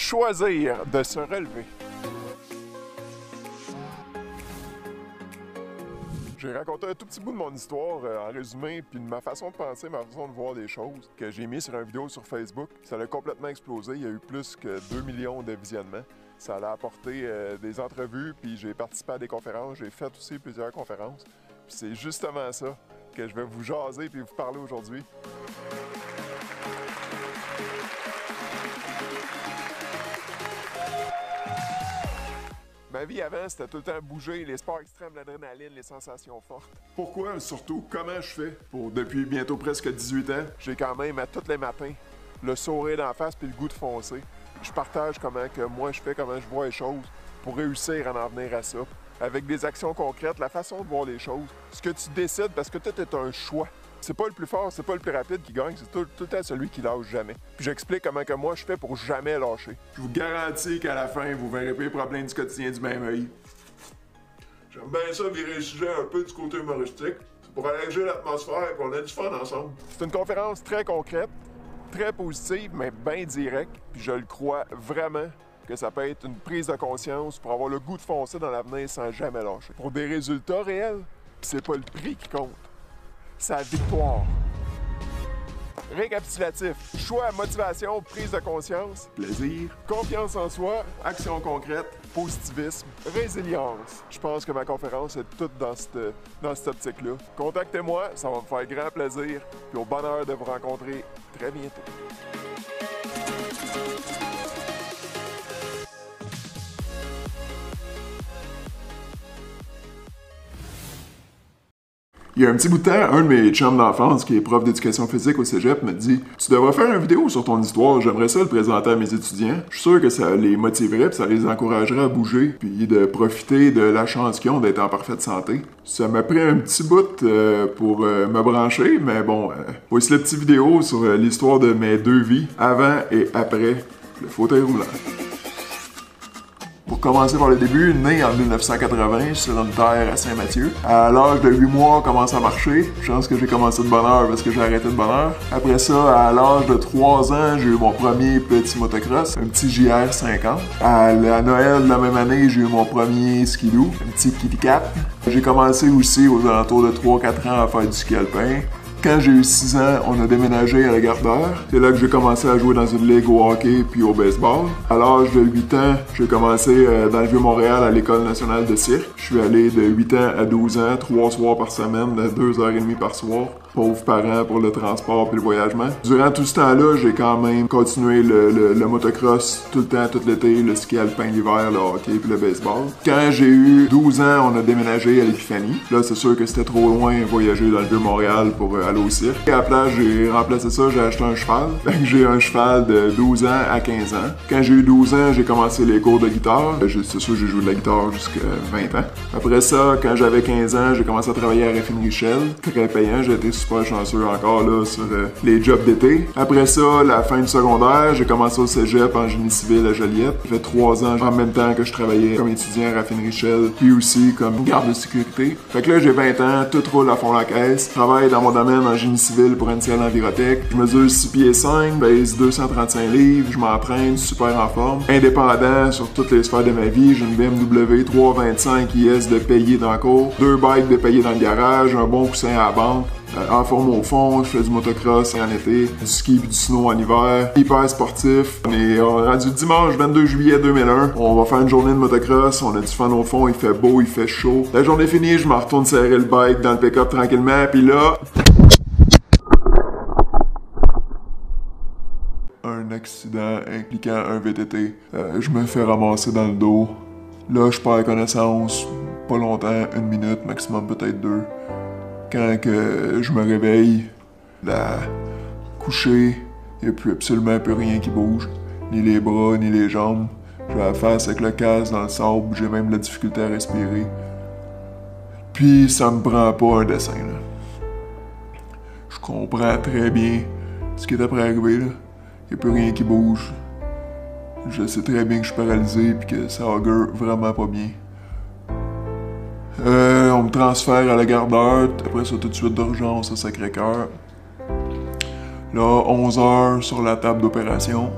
choisir de se relever. J'ai raconté un tout petit bout de mon histoire en résumé, puis de ma façon de penser, ma façon de voir les choses, que j'ai mis sur une vidéo sur Facebook. Ça a complètement explosé. Il y a eu plus que 2 millions de visionnements. Ça a apporté des entrevues, puis j'ai participé à des conférences. J'ai fait aussi plusieurs conférences. Puis c'est justement ça que je vais vous jaser puis vous parler aujourd'hui. Ma vie avant, c'était tout le temps bouger, les sports extrêmes, l'adrénaline, les sensations fortes. Pourquoi? Surtout, comment je fais? Depuis bientôt presque 18 ans, j'ai quand même à tous les matins le sourire d'en face puis le goût de foncer. Je partage comment que moi je fais, comment je vois les choses pour réussir à en venir à ça. Avec des actions concrètes, la façon de voir les choses, ce que tu décides, parce que tout est un choix. C'est pas le plus fort, c'est pas le plus rapide qui gagne, c'est tout le temps celui qui lâche jamais. Puis j'explique comment que moi je fais pour jamais lâcher. Je vous garantis qu'à la fin, vous verrez pas les problèmes du quotidien du même œil. J'aime bien ça virer le sujet un peu du côté humoristique. C'est pour alléger l'atmosphère et qu'on ait du fun ensemble. C'est une conférence très concrète, très positive, mais bien directe. Puis je le crois vraiment que ça peut être une prise de conscience pour avoir le goût de foncer dans l'avenir sans jamais lâcher. Pour des résultats réels, puis c'est pas le prix qui compte. Sa victoire. Récapitulatif. Choix, motivation, prise de conscience, plaisir, confiance en soi, action concrète, positivisme, résilience. Je pense que ma conférence est toute dans cette optique-là. Contactez-moi, ça va me faire grand plaisir. Puis au bonheur de vous rencontrer très bientôt. Il y a un petit bout de temps, un de mes chums d'enfance, qui est prof d'éducation physique au cégep, me dit « Tu devrais faire une vidéo sur ton histoire, j'aimerais ça le présenter à mes étudiants. Je suis sûr que ça les motiverait, puis ça les encouragerait à bouger, puis de profiter de la chance qu'ils ont d'être en parfaite santé. » Ça m'a pris un petit bout pour me brancher, mais bon, voici la petite vidéo sur l'histoire de mes deux vies, avant et après le fauteuil roulant. Pour commencer par le début, né en 1980 sur une terre à Saint-Mathieu. À l'âge de 8 mois, commence à marcher. Je pense que j'ai commencé de bonne heure parce que j'ai arrêté de bonne heure. Après ça, à l'âge de 3 ans, j'ai eu mon premier petit motocross, un petit JR 50. À Noël de la même année, j'ai eu mon premier skidoo, un petit Kitty Cat. J'ai commencé aussi aux alentours de 3-4 ans à faire du ski alpin. Quand j'ai eu 6 ans, on a déménagé à la Gardeur. C'est là que j'ai commencé à jouer dans une ligue au hockey puis au baseball. À l'âge de 8 ans, j'ai commencé dans le Vieux-Montréal à l'École nationale de cirque. Je suis allé de 8 ans à 12 ans, 3 soirs par semaine, 2h30 par soir. Pauvres parents pour le transport et le voyagement. Durant tout ce temps-là, j'ai quand même continué le motocross tout le temps, tout l'été, le ski alpin l'hiver, le hockey puis le baseball. Quand j'ai eu 12 ans, on a déménagé à l'Épiphanie. Là, c'est sûr que c'était trop loin voyager dans le Vieux-Montréal pour aller au cirque. Et à la place, j'ai remplacé ça, j'ai acheté un cheval. Fait que j'ai un cheval de 12 ans à 15 ans. Quand j'ai eu 12 ans, j'ai commencé les cours de guitare. C'est sûr, j'ai joué de la guitare jusqu'à 20 ans. Après ça, quand j'avais 15 ans, j'ai commencé à travailler à Raffinerie Shell. Très payant, j'ai été super chanceux encore là sur les jobs d'été. Après ça, la fin du secondaire, j'ai commencé au cégep en génie civil à Joliette. Ça fait 3 ans en même temps que je travaillais comme étudiant à Raffinerie Shell, puis aussi comme garde de sécurité. Fait que là, j'ai 20 ans, tout roule à fond la caisse. Je travaille dans mon domaine en génie civil pour NCL Envirotech. Je mesure 6 pieds 5, pèse 235 livres, je m'entraîne, super en forme. Indépendant sur toutes les sphères de ma vie, j'ai une BMW 325 IS de payé dans le cours, 2 bikes de payé dans le garage, un bon coussin à la banque. En forme au fond, je fais du motocross en été, du ski et du snow en hiver, hyper sportif. On est rendu dimanche 22 juillet 2001, on va faire une journée de motocross, on a du fun au fond, il fait beau, il fait chaud. La journée finie, je me retourne serrer le bike dans le pick-up tranquillement, puis là... Un accident impliquant un VTT. Je me fais ramasser dans le dos. Là, je perds connaissance, pas longtemps, 1 minute, maximum peut-être 2. Quand que je me réveille, la coucher, il n'y a plus absolument plus rien qui bouge. Ni les bras, ni les jambes. J'ai la face avec le casque dans le sable, j'ai même la difficulté à respirer. Puis ça me prend pas un dessin, là. Je comprends très bien ce qui est après arriver, là. Il n'y a plus rien qui bouge. Je sais très bien que je suis paralysé et que ça augure vraiment pas bien. On me transfère à la Gardeur, après ça tout de suite d'urgence à Sacré-Cœur. Là, 11 heures sur la table d'opération.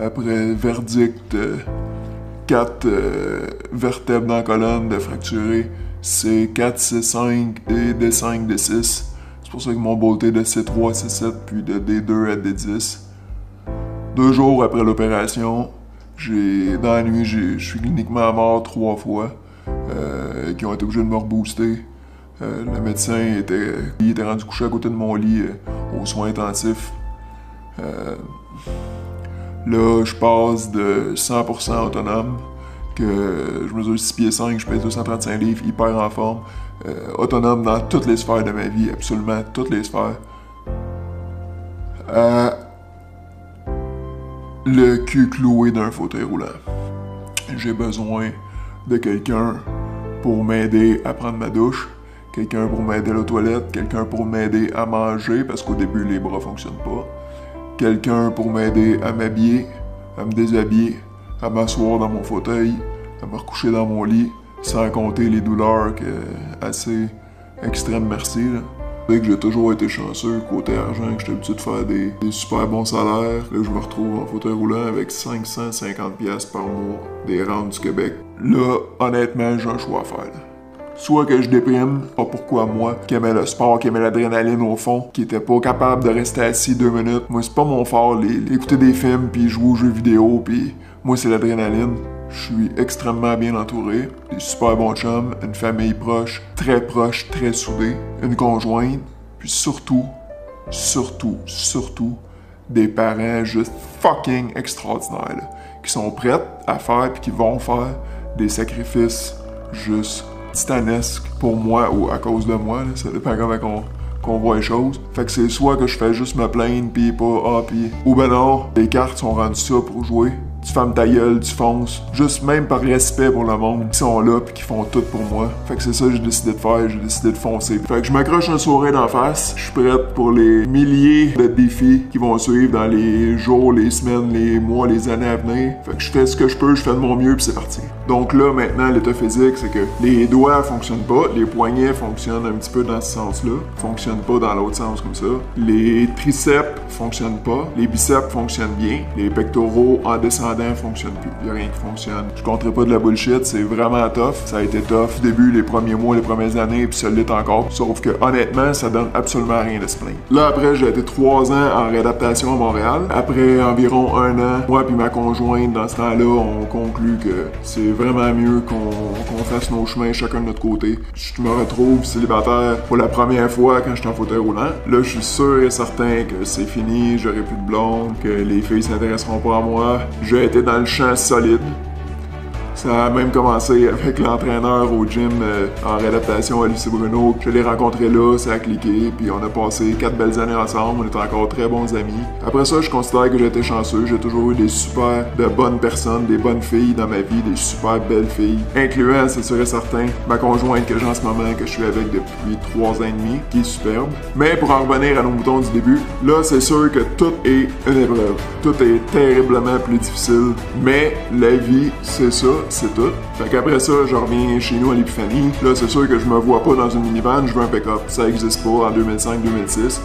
Après verdict, 4 vertèbres dans la colonne de fracturé, C4, C5 et D5, D6. C'est pour ça que mon bolté de C3, C7, puis de D2 à D10. 2 jours après l'opération, dans la nuit, je suis cliniquement mort 3 fois, qui ont été obligés de me rebooster. Le médecin était rendu couché à côté de mon lit aux soins intensifs. Là, je passe de 100% autonome, que je mesure 6 pieds 5, je pèse 235 livres, hyper en forme, autonome dans toutes les sphères de ma vie, absolument toutes les sphères. Le cul cloué d'un fauteuil roulant. J'ai besoin de quelqu'un pour m'aider à prendre ma douche, quelqu'un pour m'aider à la toilette, quelqu'un pour m'aider à manger, parce qu'au début, les bras fonctionnent pas. Quelqu'un pour m'aider à m'habiller, à me déshabiller, à m'asseoir dans mon fauteuil, à me recoucher dans mon lit, sans compter les douleurs assez extrêmes, merci. Là. C'est que j'ai toujours été chanceux côté argent, que j'étais habitué de faire des super bons salaires. Là, je me retrouve en fauteuil roulant avec 550$ par mois des rentes du Québec. Là, honnêtement, j'ai un choix à faire. Là. Soit que je déprime, pas pourquoi moi, qui aimais le sport, qui aimait l'adrénaline au fond, qui était pas capable de rester assis 2 minutes. Moi, c'est pas mon fort, écouter des films, puis jouer aux jeux vidéo, puis moi, c'est l'adrénaline. Je suis extrêmement bien entouré, des super bons chums, une famille proche, très soudée, une conjointe, puis surtout, des parents juste fucking extraordinaires, là, qui sont prêts à faire puis qui vont faire des sacrifices juste titanesques pour moi ou à cause de moi, là, ça dépend comment qu'on voit les choses. Fait que c'est soit que je fais juste me plaindre pis pas pis... Ou ben non, les cartes sont rendues ça pour jouer. Tu fermes ta gueule, tu fonces. Juste même par respect pour le monde qui sont là pis qui font tout pour moi. Fait que c'est ça que j'ai décidé de faire, j'ai décidé de foncer. Fait que je m'accroche un sourire d'en face. Je suis prête pour les milliers de défis qui vont suivre dans les jours, les semaines, les mois, les années à venir. Fait que je fais ce que je peux, je fais de mon mieux pis c'est parti. Donc là, maintenant, l'état physique, c'est que les doigts fonctionnent pas, les poignets fonctionnent un petit peu dans ce sens-là, fonctionnent pas dans l'autre sens comme ça. Les triceps fonctionnent pas, les biceps fonctionnent bien, les pectoraux en descendant fonctionnent plus. Il y a rien qui fonctionne. Je compterai pas de la bullshit, c'est vraiment tough. Ça a été tough au début, les premiers mois, les premières années, puis ça l'est encore. Sauf que honnêtement, ça donne absolument rien de se plaindre. Là, après, j'ai été 3 ans en réadaptation à Montréal. Après environ 1 an, moi puis ma conjointe, dans ce temps-là, on conclut que c'est vraiment mieux qu'on fasse nos chemins chacun de notre côté. Je me retrouve célibataire pour la première fois quand j'étais en fauteuil roulant. Là, je suis sûr et certain que c'est fini, j'aurai plus de blonde, que les filles s'intéresseront pas à moi. J'ai été dans le champ solide. Ça a même commencé avec l'entraîneur au gym en réadaptation à Lucie Bruno. Je l'ai rencontré là, ça a cliqué, puis on a passé 4 belles années ensemble, on est encore très bons amis. Après ça, je considère que j'ai été chanceux, j'ai toujours eu des super de bonnes personnes, des bonnes filles dans ma vie, des super belles filles, incluant, c'est sûr et certain, ma conjointe que j'ai en ce moment, que je suis avec depuis 3 ans et demi, qui est superbe. Mais pour en revenir à nos moutons du début, là, c'est sûr que tout est une épreuve. Tout est terriblement plus difficile, mais la vie, c'est ça. C'est tout. Fait qu'après ça, je reviens chez nous à l'Épiphanie. Là, c'est sûr que je me vois pas dans une minivan, je veux un pick-up. Ça existe pas en 2005-2006.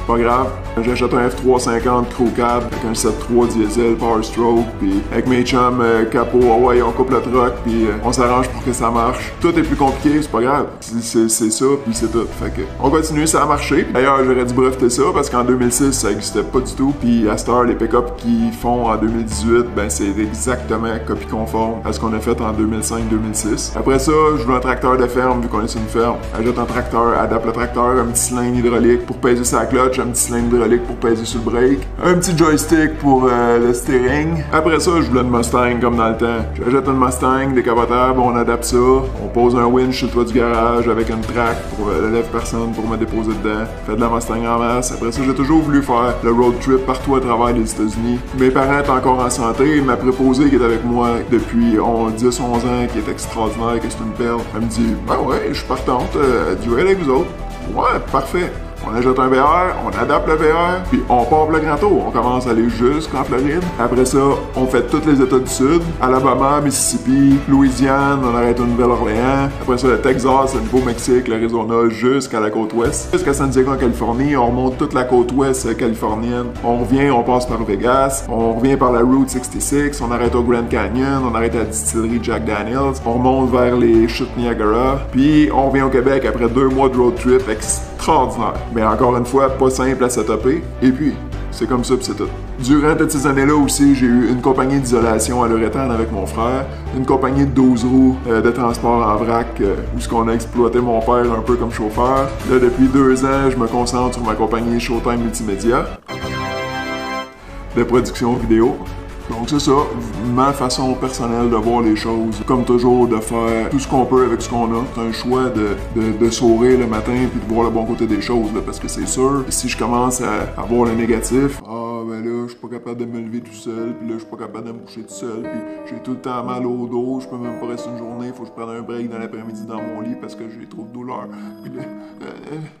Pas grave, j'achète un F350 Crew Cab avec un 7.3 diesel Power Stroke, puis avec mes chums capot, ouais, on coupe le truck, puis on s'arrange pour que ça marche. Tout est plus compliqué, c'est pas grave, c'est ça, puis c'est tout. Fait que on continue, ça a marché. D'ailleurs, j'aurais dû breveter ça parce qu'en 2006, ça existait pas du tout. Puis à cette heure, les pick-up qu'ils font en 2018, ben c'est exactement copie conforme à ce qu'on a fait en 2005-2006. Après ça, je veux un tracteur de ferme vu qu'on est sur une ferme. Achète un tracteur, adapte le tracteur, un petit cylindre hydraulique pour peser sa clutch, un petit cylindre hydraulique pour peser sur le break, un petit joystick pour le steering. Après ça, je voulais une Mustang comme dans le temps. J'achète une Mustang décapotable, on adapte ça, on pose un winch sur le toit du garage avec une track pour le lève-personne pour me déposer dedans. Fait de la Mustang en masse. Après ça, j'ai toujours voulu faire le road trip partout à travers les États-Unis. Mes parents étaient encore en santé, ma préposée qui est avec moi depuis 10-11 ans, qui est extraordinaire, qui est une perle. Elle me dit, ben ouais, je suis partante, du aller avec vous autres. Ouais, parfait. On achète un VR, on adapte le VR, puis on part pour le grand tour. On commence à aller jusqu'en Floride. Après ça, on fait tous les États du Sud. Alabama, Mississippi, Louisiane, on arrête au Nouvelle-Orléans. Après ça, le Texas, le Nouveau-Mexique, l'Arizona, jusqu'à la côte ouest. Jusqu'à San Diego, en Californie. On remonte toute la côte ouest californienne. On revient, on passe par Vegas. On revient par la Route 66. On arrête au Grand Canyon. On arrête à la distillerie Jack Daniels. On remonte vers les chutes Niagara. Puis on revient au Québec après 2 mois de road trip extraordinaire. Mais encore une fois, pas simple à setuper. Et puis, c'est comme ça, puis c'est tout. Durant toutes ces années-là aussi, j'ai eu une compagnie d'isolation à Lorettane avec mon frère, une compagnie de 12 roues de transport en vrac où ce qu'on a exploité mon père un peu comme chauffeur. Là, depuis 2 ans, je me concentre sur ma compagnie Showtime Multimédia de production vidéo. Donc c'est ça, ma façon personnelle de voir les choses. Comme toujours, de faire tout ce qu'on peut avec ce qu'on a. C'est un choix de sourire le matin puis de voir le bon côté des choses. Là, parce que c'est sûr, si je commence à voir le négatif, ben là, je suis pas capable de me lever tout seul, puis là, je suis pas capable de me coucher tout seul, puis j'ai tout le temps mal au dos, je peux même pas rester une journée, faut que je prenne un break dans l'après-midi dans mon lit parce que j'ai trop de douleur. Puis là,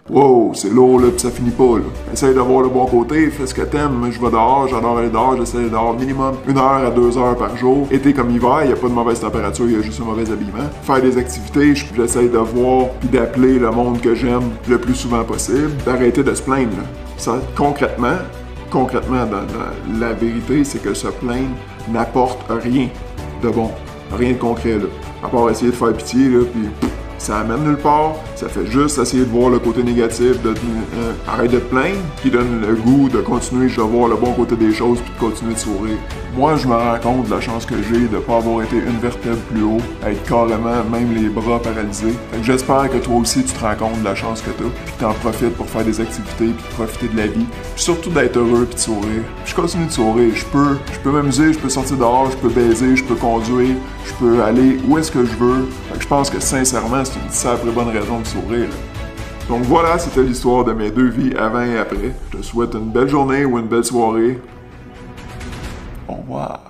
wow, c'est lourd, là, puis ça finit pas, là. Essaye de voir le bon côté, fais ce que t'aimes. Je vais dehors, j'adore aller dehors, j'essaie d'aller dehors minimum 1 heure à 2 heures par jour. Été comme hiver, y a pas de mauvaise température, y a juste un mauvais habillement. Faire des activités, j'essaie de voir puis d'appeler le monde que j'aime le plus souvent possible, d'arrêter de se plaindre, là. Ça, concrètement, dans la vérité, c'est que se plaindre n'apporte rien de bon, rien de concret, là. À part essayer de faire pitié, là, puis ça amène nulle part, ça fait juste essayer de voir le côté négatif, arrête de te plaindre, qui donne le goût de continuer de voir le bon côté des choses puis de continuer de sourire. Moi, je me rends compte de la chance que j'ai de ne pas avoir été une vertèbre plus haut, à être carrément même les bras paralysés. Fait que j'espère que toi aussi tu te rends compte de la chance que t'as, puis que t'en profites pour faire des activités, puis de profiter de la vie, puis surtout d'être heureux puis de sourire. Puis je continue de sourire, je peux m'amuser, je peux sortir dehors, je peux baiser, je peux conduire, je peux aller où est-ce que je veux. Fait que je pense que sincèrement, c'est une sacrée bonne raison de sourire, là. Donc voilà, c'était l'histoire de mes 2 vies avant et après. Je te souhaite une belle journée ou une belle soirée. Au revoir.